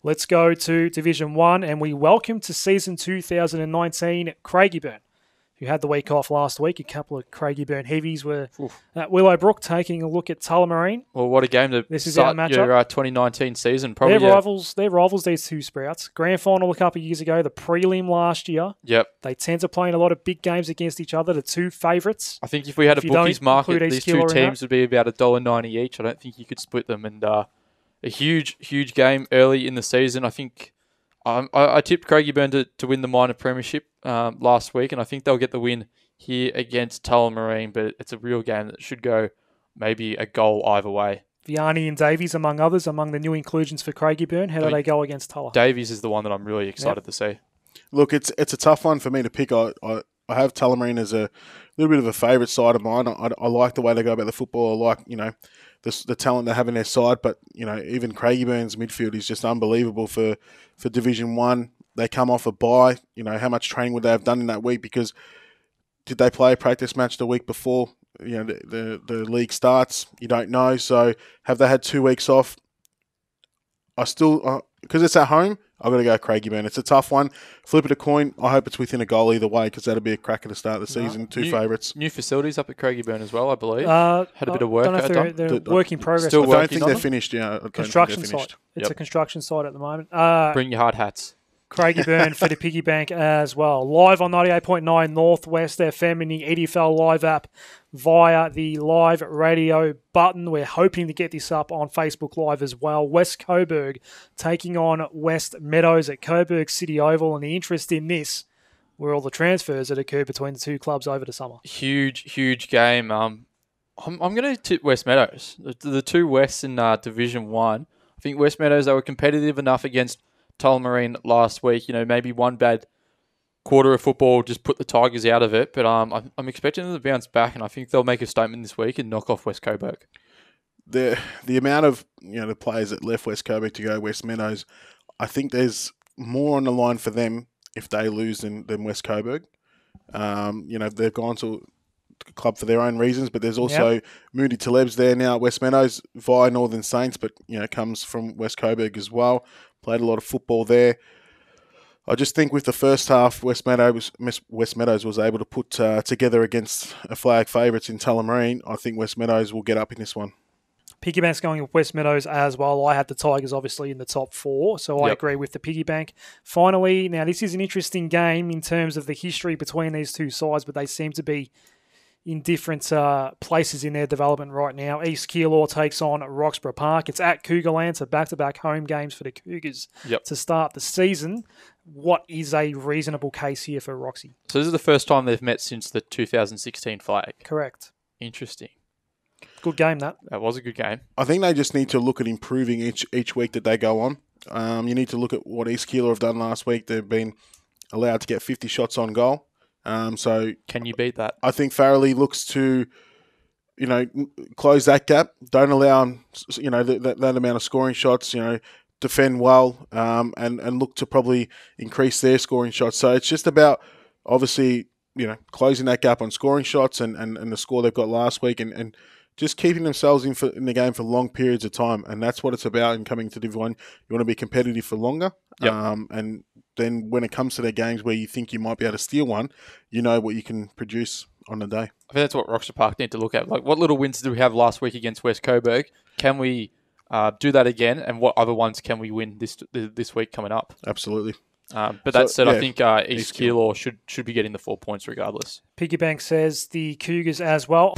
Let's go to Division 1, and we welcome to season 2019 Craigieburn, who had the week off last week. A couple of Craigieburn heavies were at Willowbrook taking a look at Tullamarine. Well, what a game to this is start our your 2019 season. Probably They're rivals, these two sprouts. Grand final a couple of years ago, the prelim last year. Yep. They tend to play in a lot of big games against each other, the two favourites. I think if we had a bookies market, these two teams would be about $1.90 each. I don't think you could split them. And a huge game early in the season. I think I tipped Craigieburn to win the minor premiership last week, and I think they'll get the win here against Tullamarine, but it's a real game that should go maybe a goal either way. Vianney and Davies, among others, among the new inclusions for Craigieburn. How do they go against Tulla? Davies is the one that I'm really excited to see. Look, it's a tough one for me to pick. I have Tullamarine as a little bit of a favourite side of mine. I like the way they go about the football. I like, the talent they have in their side, but even Craigieburn's midfield is just unbelievable for Division 1. They come off a bye. How much training would they have done in that week? Because did they play a practice match the week before the league starts? You don't know. So have they had 2 weeks off? I still, because it's at home, I've got to go Craigieburn. It's a tough one. Flip it a coin. I hope it's within a goal either way, because that'll be a cracker to start the season. Two favourites. New facilities up at Craigieburn as well, I believe. Had a bit of work done. They're work in progress. I don't think they're finished. Construction site. It's a construction site at the moment. Bring your hard hats. Craigieburn for the piggy bank as well. Live on 98.9 Northwest FM in the EDFL Live app via the live radio button. We're hoping to get this up on Facebook Live as well. West Coburg taking on Westmeadows at Coburg City Oval, and the interest in this were all the transfers that occurred between the two clubs over the summer. Huge game. I'm going to tip Westmeadows. The two Wests in Division 1. I think Westmeadows, they were competitive enough against Tullamarine last week. Maybe one bad quarter of football just put the Tigers out of it, but I'm expecting them to bounce back, and I think they'll make a statement this week and knock off West Coburg. The amount of the players that left West Coburg to go Westmeadows, I think there's more on the line for them if they lose than West Coburg. They've gone to a club for their own reasons, but there's also Moody Taleb's there now at Westmeadows via Northern Saints, but comes from West Coburg as well. Played a lot of football there. I just think with the first half, Westmeadows was able to put together against a flag favourites in Tullamarine. I think Westmeadows will get up in this one. Piggy bank's going with Westmeadows as well. I had the Tigers obviously in the top 4, so I agree with the piggy bank. Finally, now this is an interesting game in terms of the history between these two sides, but they seem to be in different places in their development right now. East Keilor takes on Roxburgh Park. It's at Cougarland, so back-to-back home games for the Cougars to start the season. What is a reasonable case here for Roxy? So this is the first time they've met since the 2016 flag. Correct. Interesting. Good game, that. That was a good game. I think they just need to look at improving each week that they go on. You need to look at what East Keilor have done last week. They've been allowed to get 50 shots on goal. So can you beat that? I think Farrelly looks to, close that gap. Don't allow them, that amount of scoring shots. Defend well, and look to probably increase their scoring shots. So it's just about obviously closing that gap on scoring shots and the score they've got last week and just keeping themselves in the game for long periods of time. And that's what it's about in coming to Div 1. You want to be competitive for longer. Yep. And then when it comes to their games where you think you might be able to steal one, you know what you can produce on the day. I think that's what Roxburgh Park need to look at. Like, what little wins did we have last week against West Coburg? Can we do that again? And what other ones can we win this week coming up? Absolutely. But that said, I think East Keilor should be getting the 4 points regardless. Piggy bank says the Cougars as well.